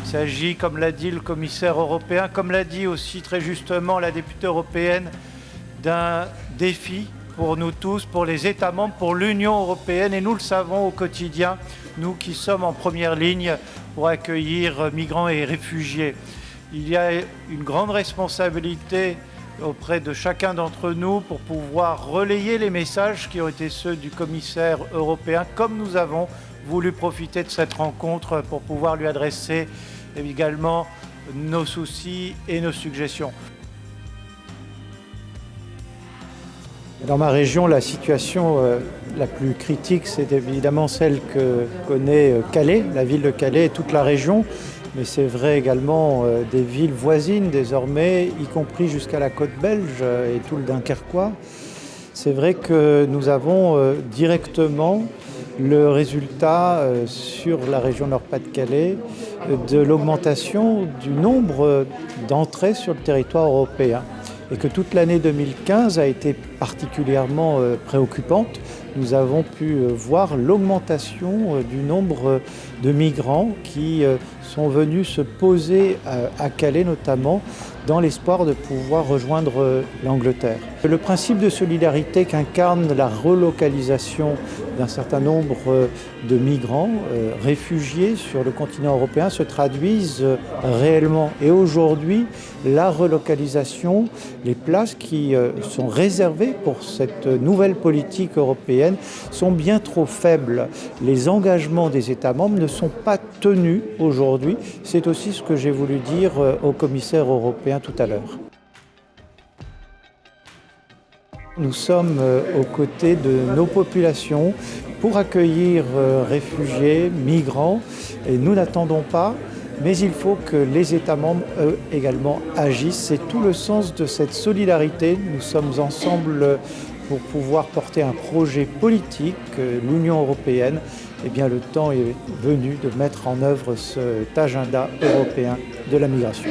Il s'agit, comme l'a dit le commissaire européen, comme l'a dit aussi très justement la députée européenne, d'un défi pour nous tous, pour les États membres, pour l'Union européenne. Et nous le savons au quotidien, nous qui sommes en première ligne pour accueillir migrants et réfugiés. Il y a une grande responsabilité auprès de chacun d'entre nous pour pouvoir relayer les messages qui ont été ceux du commissaire européen, comme nous avons voulu profiter de cette rencontre pour pouvoir lui adresser également nos soucis et nos suggestions. Dans ma région, la situation la plus critique, c'est évidemment celle que connaît Calais, la ville de Calais et toute la région. Mais c'est vrai également des villes voisines désormais, y compris jusqu'à la côte belge et tout le Dunkerquois. C'est vrai que nous avons directement le résultat sur la région Nord-Pas-de-Calais de l'augmentation du nombre d'entrées sur le territoire européen. Et que toute l'année 2015 a été particulièrement préoccupante. Nous avons pu voir l'augmentation du nombre de migrants qui sont venus se poser à Calais notamment, dans l'espoir de pouvoir rejoindre l'Angleterre. Le principe de solidarité qu'incarne la relocalisation d'un certain nombre de migrants, réfugiés sur le continent européen se traduisent réellement. Et aujourd'hui, la relocalisation, les places qui sont réservées pour cette nouvelle politique européenne sont bien trop faibles. Les engagements des États membres ne sont pas tenus aujourd'hui. C'est aussi ce que j'ai voulu dire au commissaire européen tout à l'heure. Nous sommes aux côtés de nos populations pour accueillir réfugiés, migrants, et nous n'attendons pas, mais il faut que les États membres, eux, également agissent. C'est tout le sens de cette solidarité. Nous sommes ensemble pour pouvoir porter un projet politique, l'Union européenne. Eh bien, le temps est venu de mettre en œuvre cet agenda européen de la migration.